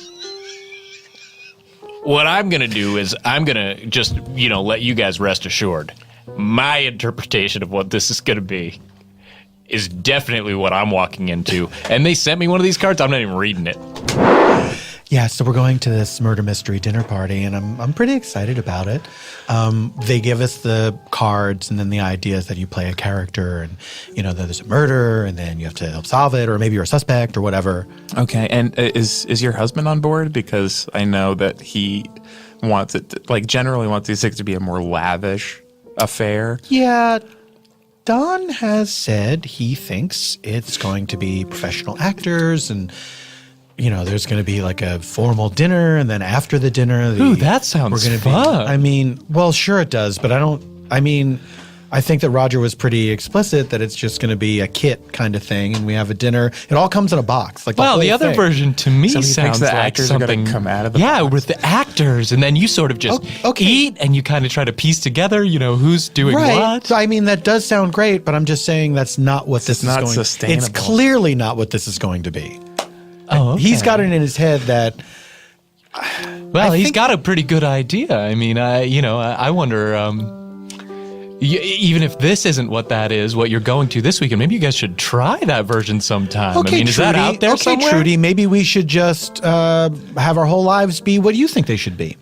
what I'm going to do is I'm going to just, let you guys rest assured. My interpretation of what this is going to be is definitely what I'm walking into. And they sent me one of these cards. I'm not even reading it. Yeah, so we're going to this murder mystery dinner party, and I'm pretty excited about it. They give us the cards, and then the idea is that you play a character, and that there's a murder, and then you have to help solve it, or maybe you're a suspect, or whatever. Okay, and is your husband on board? Because I know that he wants it, generally wants these things to be a more lavish affair. Yeah, Don has said he thinks it's going to be professional actors, and there's going to be like a formal dinner, and then after the dinner, Ooh, that sounds fun. Well, sure it does, but I think that Roger was pretty explicit that it's just going to be a kit kind of thing, and we have a dinner. It all comes in a box. The other version to me So he sounds thinks the like actors are something. gonna come out of the yeah, box. with the actors, and then you sort of just Okay. eat, and you kind of try to piece together, who's doing Right. what. So, that does sound great, but I'm just saying that's not what this is not going. sustainable. It's clearly not what this is going to be. Oh, okay. He's got it in his head that. Well, he's think- got a pretty good idea. I wonder. Even if this isn't what that is, what you're going to this weekend, maybe you guys should try that version sometime. Okay, is that out there somewhere? Trudy, maybe we should just have our whole lives be what you think they should be.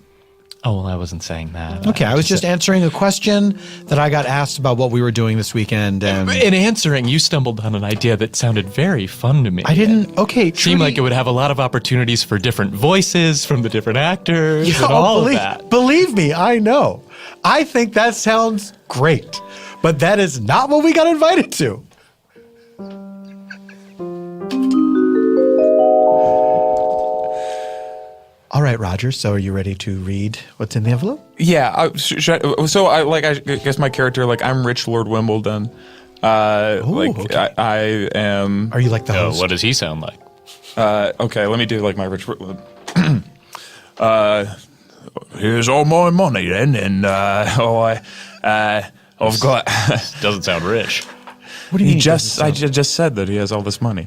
Oh, well, I wasn't saying that. Okay, I was just answering a question that I got asked about what we were doing this weekend. And In answering, you stumbled on an idea that sounded very fun to me. I didn't. Okay, Trudy, Seemed like it would have a lot of opportunities for different voices from the different actors and all of that. Believe me, I know. I think that sounds great, but that is not what we got invited to. All right, Roger. So, are you ready to read what's in the envelope? Yeah. I guess my character, I'm Rich Lord Wimbledon. okay. I am. Are you like the host? What does he sound like? Okay, let me do my Rich. Here's all my money then, and I've got. Doesn't sound rich. What do you mean? I just said that he has all this money.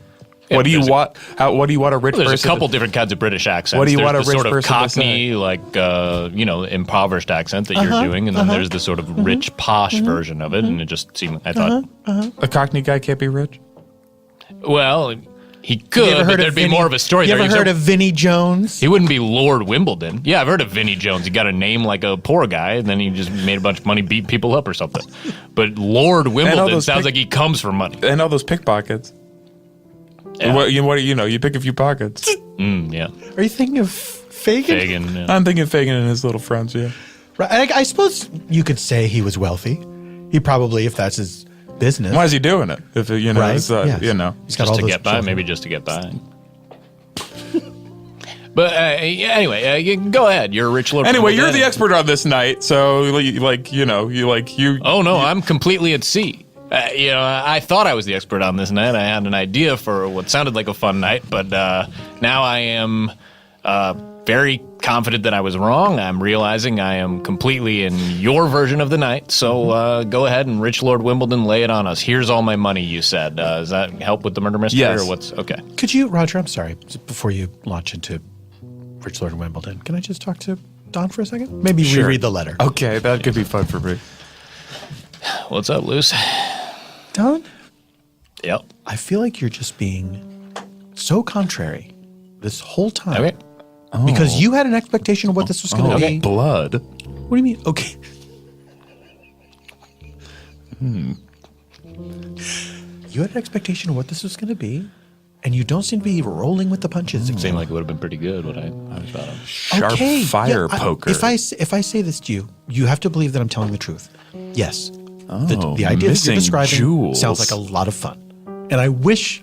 Yeah, what do you there's a- want? What do you want a rich There's person? a couple different kinds of British accents. What do you There's want a the rich sort of person to Cockney, impoverished accent that you're doing, and then there's the sort of rich, posh version of it, and it just seemed. I thought, A Cockney guy can't be rich. well, he could, but there'd be more of a story You there. ever heard of Vinnie Jones? He wouldn't be Lord Wimbledon. Yeah, I've heard of Vinnie Jones. He got a name like a poor guy, and then he just made a bunch of money, beat people up or something. But Lord Wimbledon those sounds pick- like he comes from money. And all those pickpockets. Yeah. You pick a few pockets. Yeah. Are you thinking of Fagin? Fagin. Yeah. I'm thinking Fagin and his little friends. Yeah. Right. I suppose you could say he was wealthy. He probably, if that's his business. Why is he doing it? If Right? it's, Yes. you know. He's got Just all to those get by, children. maybe just to get by. But anyway, go ahead. You're a rich Lord. Anyway, you're Wimbledon. the expert on this night, so you. Oh no, I'm completely at sea. I thought I was the expert on this night. I had an idea for what sounded like a fun night, but now I am very confident that I was wrong. I'm realizing I am completely in your version of the night. So go ahead and Rich Lord Wimbledon, lay it on us. Here's all my money, you said. Does that help with the murder mystery? Yes. Or what's okay? Could you, Roger, I'm sorry, before you launch into Rich Lord Wimbledon, can I just talk to Don for a second? Maybe Sure. reread the letter. Okay, that could be fun for me. What's up, Luce? Don, Yep. I feel like you're just being so contrary this whole time. Okay. Because you had an expectation of what this was going to be. Blood. What do you mean? Okay. You had an expectation of what this was going to be, and you don't seem to be rolling with the punches. Seemed like it would have been pretty good. What I thought of. Sharp Okay, fire yeah, poker. If I say this to you, you have to believe that I'm telling the truth. Yes. The idea that you're missing describing jewels. sounds like a lot of fun. And I wish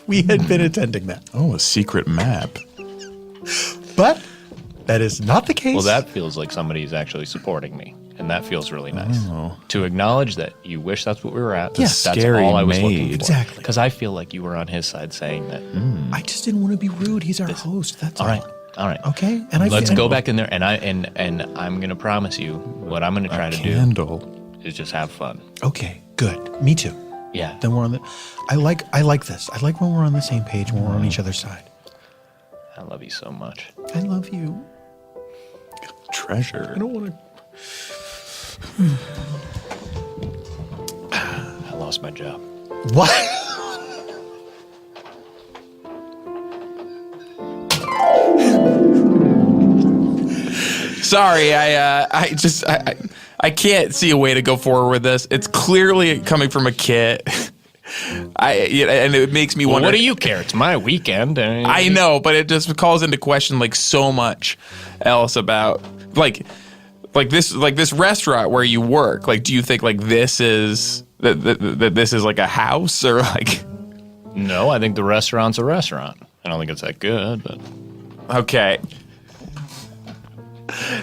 we had been attending that. Oh, a secret map. But that is not the case. Well, that feels like somebody's actually supporting me, and that feels really nice. To acknowledge that you wish that's what we were at. Yeah. That's Scary all I was looking maid. for. Exactly. Because I feel like you were on his side saying that. I just didn't want to be rude. He's our host. That's All right. All right. Okay. And Let's go back in there, and I'm gonna promise you what I'm gonna try to do Candle. is just have fun. Okay. Good. Me too. Yeah. Then we're on the. I like this. I like when we're on the same page, when we're on each other's side. I love you so much. I love you. Treasure. I don't want to. I lost my job. What? Sorry, I can't see a way to go forward with this. It's clearly coming from a kid. And it makes me wonder. What do you care? It's my weekend. I know, but it just calls into question like so much else about like this restaurant where you work. Like, do you think like this is that this is like a house or like? No, I think the restaurant's a restaurant. I don't think it's that good, but Okay.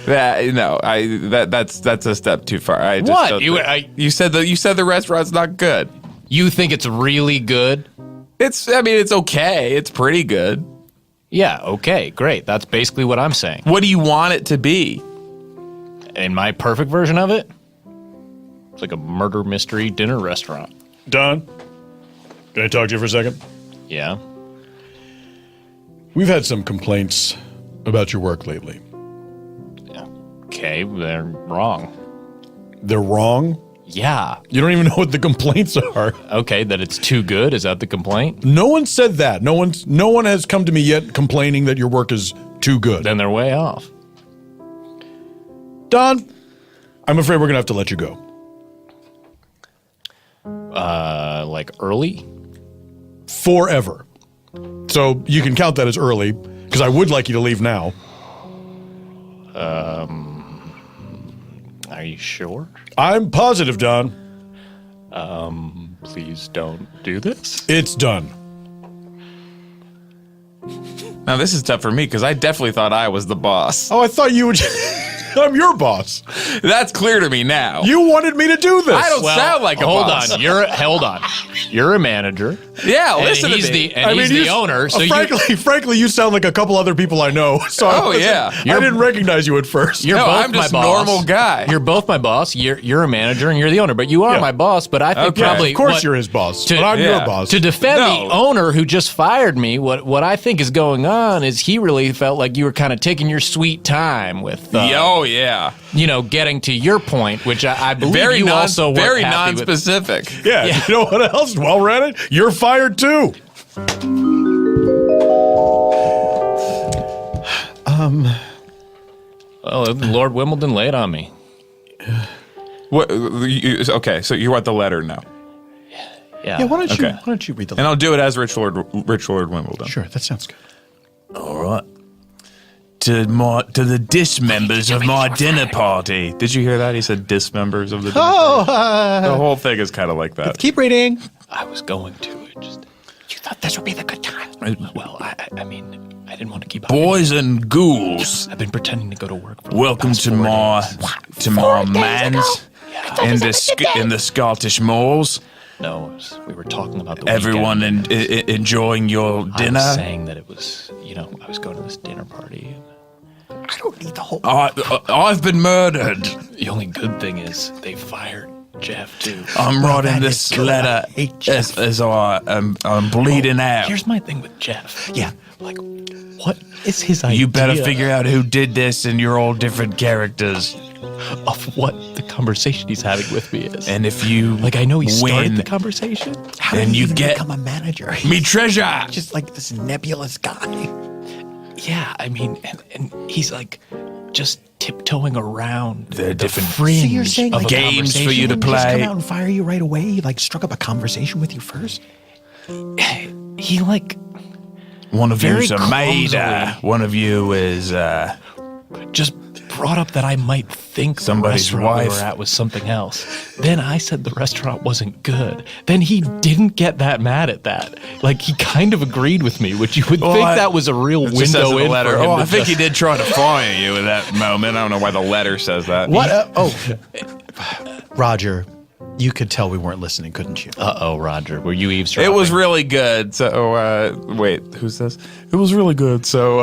That's a step too far. I just What? don't You- think- you said the restaurant's not good. you think it's really good? It's okay. It's pretty good. Yeah, okay, great. That's basically what I'm saying. What do you want it to be? In my perfect version of it, it's like a murder mystery dinner restaurant. Don, can I talk to you for a second? Yeah. We've had some complaints about your work lately. Okay, they're wrong. They're wrong? Yeah. You don't even know what the complaints are. Okay, that it's too good. Is that the complaint? No one said that. No one has come to me yet complaining that your work is too good. Then they're way off. Don, I'm afraid we're gonna have to let you go. Like early? Forever. So you can count that as early, because I would like you to leave now. Are you sure? I'm positive, Don. Please don't do this. It's done. Now this is tough for me because I definitely thought I was the boss. Oh, I thought you would. I'm your boss. That's clear to me now. You wanted me to do this. I don't sound like a boss. Hold on. You're a manager. Yeah, And listen he's to me. he's the owner. So frankly, you sound like a couple other people I know. So Oh, yeah. I didn't recognize you at first. you're No, both I'm just my a boss. normal guy. You're both my boss. You're a manager and you're the owner, but you are Yeah. my boss. But I think Okay. probably of course what- you're his boss, to- but I'm yeah. your boss. To defend No. the owner who just fired me, what I think is going on is he really felt like you were kind of taking your sweet time with, Oh yeah, getting to your point, which I believe very you also weren't very happy with. non-specific. yeah, you know what else? While we're at it, you're fired too. Well, Lord Wimbledon laid on me. What? Okay, so you want the letter now, Yeah. Yeah, why don't Okay. you read the and I'll do it as Rich Lord Wimbledon. Sure, that sounds good. All right. To the dismembers of my dinner party. Did you hear that? He said dismembers of the dinner party. The whole thing is kind of like that. Keep reading. I was going to. It just. You thought this would be the good time. Well, I mean, I didn't want to keep. Boys and ghouls, I've been pretending to go to work. For welcome the to past 4 my days. man's in the Scottish moors. No, we were talking about the Everyone weekend. enjoying your I dinner. was saying that it was, I was going to this dinner party. I don't need the whole. I've been murdered. The only good thing is they fired Jeff too. I'm writing that this is good. letter I hate Jeff. as I'm bleeding out. Here's my thing with Jeff. Yeah. Like, what is his idea? You better figure out who did this, and you're all different characters. of what the conversation he's having with me is. And if you I know he started win, the conversation. How then did he you even get become a manager? me treasure. Just like this nebulous guy. Yeah, I mean, and he's like just tiptoeing around The different fringe So you're saying of like a games for you to He didn't just play. come out and fire you right away? He like struck up a conversation with you first? He like One of Very you's a maid. clumsily. One of you is just brought up that I might think Somebody's the restaurant we wife. were at was something else. Then I said the restaurant wasn't good. Then he didn't get that mad at that. Like he kind of agreed with me, which you would think that was a real It just says window in the in letter. for him Oh, to I think just- he did try to fire you at that moment. I don't know why the letter says that. What? Roger, you could tell we weren't listening, couldn't you? Uh-oh, Roger, were you eavesdropping? It was really good. So, wait, who's this? It was really good. So,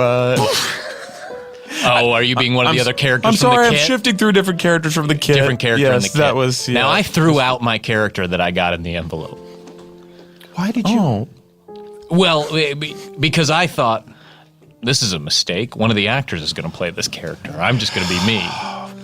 Oh, are you being one of the other characters I'm from sorry, the I'm kit? shifting through different characters from the kid. Different character yes, in the kit. that was. Yeah. Now, I threw out my character that I got in the envelope. Why did you? Oh, Well, because I thought this is a mistake. One of the actors is going to play this character. I'm just going to be me.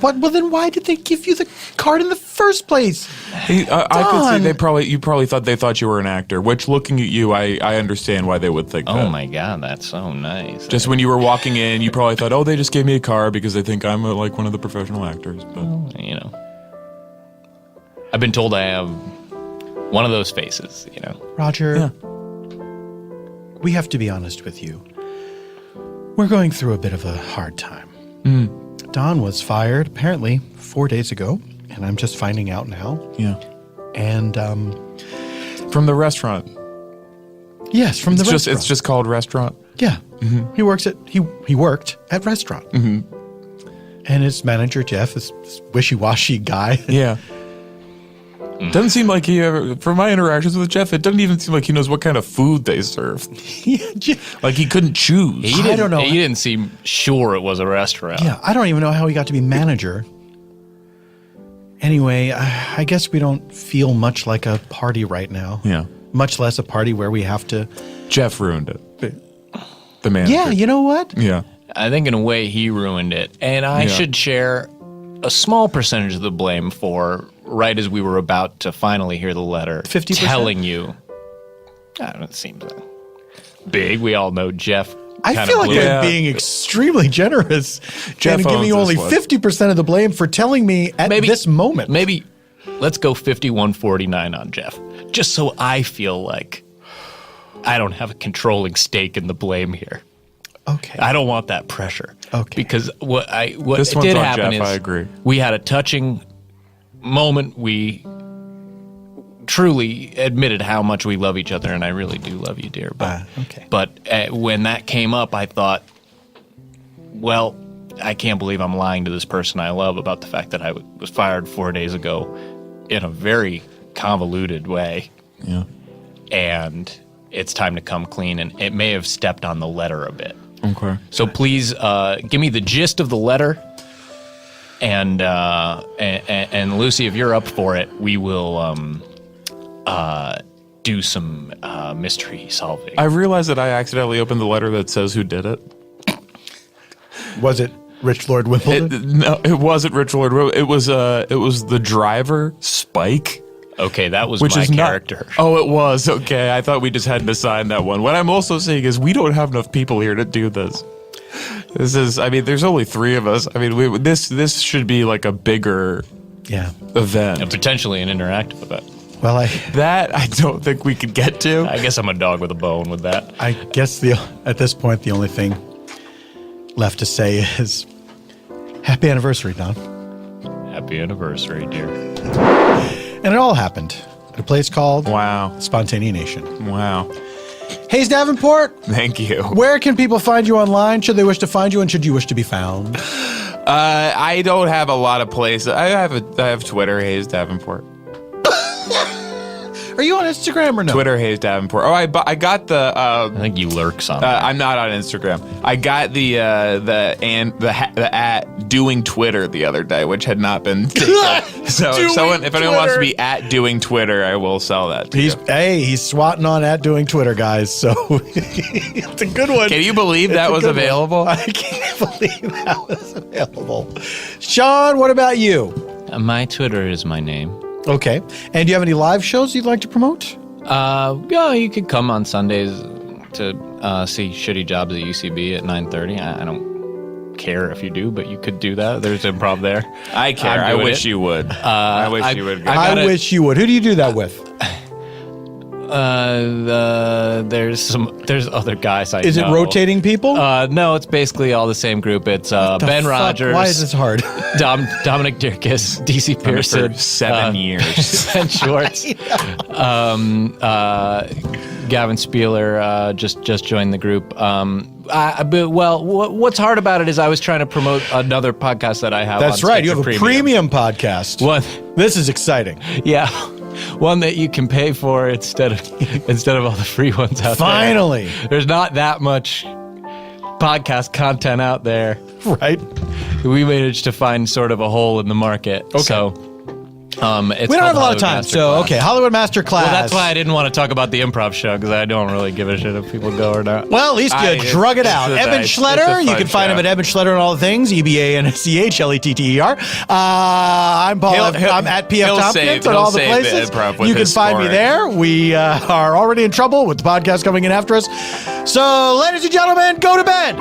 What? Well, then why did they give you the card in the first place? I could see you probably thought they thought you were an actor. Which, looking at you, I understand why they would think that. Oh my God, that's so nice. Just when you were walking in, you probably thought, oh, they just gave me a card because they think I'm like one of the professional actors. But You know, I've been told I have one of those faces. You know, Roger, we have to be honest with you. We're going through a bit of a hard time. Don was fired apparently 4 days ago, and I'm just finding out now. yeah, And from the restaurant. yes, from the restaurant. It's just called restaurant. Yeah, he works at he worked at restaurant, and his manager Jeff is this wishy-washy guy. Yeah. Doesn't seem like he ever, from my interactions with Jeff, it doesn't even seem like he knows what kind of food they serve. Like he couldn't choose. I don't know. He didn't seem sure it was a restaurant. Yeah, I don't even know how he got to be manager. Anyway, I guess we don't feel much like a party right now. Yeah. Much less a party where we have to. Jeff ruined it. The manager. Yeah, you know what? Yeah. I think in a way he ruined it, and I should share a small percentage of the blame for right as we were about to finally hear the letter 50%? telling you. I don't know, it seems big. We all know Jeff. I kind feel of like blew it. I'm being extremely generous Jeff and giving you owns only this one. 50% of the blame for telling me at this moment. Maybe let's go 51-49 on Jeff, just so I feel like I don't have a controlling stake in the blame here. Okay. I don't want that pressure. Okay. Because what This it one's did on happen Jeff, is I agree. we had a touching moment. We truly admitted how much we love each other, and I really do love you, dear. But okay. But when that came up, I thought, well, I can't believe I'm lying to this person I love about the fact that I was fired 4 days ago in a very convoluted way. Yeah. And it's time to come clean, and it may have stepped on the letter a bit. Okay. So please give me the gist of the letter, and Lucy, if you're up for it, we will do some mystery solving. I realized that I accidentally opened the letter that says who did it. Was it Rich Lord Wimbledon? No, it wasn't Rich Lord. It was the driver, Spike. Okay, that was Which my is character. Oh, it was. Okay. I thought we just hadn't assigned that one. What I'm also saying is we don't have enough people here to do this. There's only 3 of us. This should be like a bigger event. And potentially an interactive event. Well, I don't think we could get to. I guess I'm a dog with a bone with that. I guess at this point, the only thing left to say is happy anniversary, Don. Happy anniversary, dear. And it all happened at a place called Wow. Spontaneanation. Wow. Hey, Davenport, Thank you. where can people find you online? Should they wish to find you, and should you wish to be found? I don't have a lot of places. I have Twitter, Hayes Davenport. Are you on Instagram or no? Twitter, Hayes Davenport. Oh, I got the. I think you lurk something. I'm not on Instagram. I got the at doing Twitter the other day, which had not been taken. So if anyone wants to be at doing Twitter, I will sell that. To you. He's swatting on at doing Twitter, guys. So it's a good one. Can you believe that was available? I can't believe that was available. Sean, what about you? My Twitter is my name. Okay. And do you have any live shows you'd like to promote? Yeah, you could come on Sundays to see Shitty Jobs at UCB at 9:30. I don't care if you do, but you could do that. There's improv there. I care. I wish you would. I wish you would. I wish you would. Who do you do that with? There's other guys I know. Is it rotating people? No, it's basically all the same group. It's Ben Rogers. Why is this hard? Dominic Dirkus, DC Pearson, For 7 years. Ben Schwartz, Gavin Spieler just joined the group. What's hard about it is I was trying to promote another podcast that I have. That's on right. You have Stitcher a premium podcast. One, This is exciting. yeah, one that you can pay for instead of all the free ones out Finally. there. There's not that much podcast content out there. Right. We managed to find sort of a hole in the market. Okay. So It's We don't called have a lot of Hollywood time. Masterclass. So, okay, Hollywood Masterclass. Well, that's why I didn't want to talk about the improv show because I don't really give a shit if people go or not. Well, at least you drug it out. Eban Schletter. You can find him at Eban Schletter on all the things. EBANCHLETTER. I'm Paul. I'm at PF Tompkins on all the places. You can find me there. We are already in trouble with the podcast coming in after us. So, ladies and gentlemen, go to bed.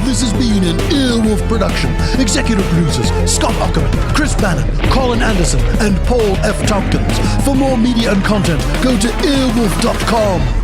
This has been an Earwolf production. Executive producers Scott Ackerman, Chris Bannon, Colin Anderson, and Paul F. Tompkins. For more media and content, go to earwolf.com.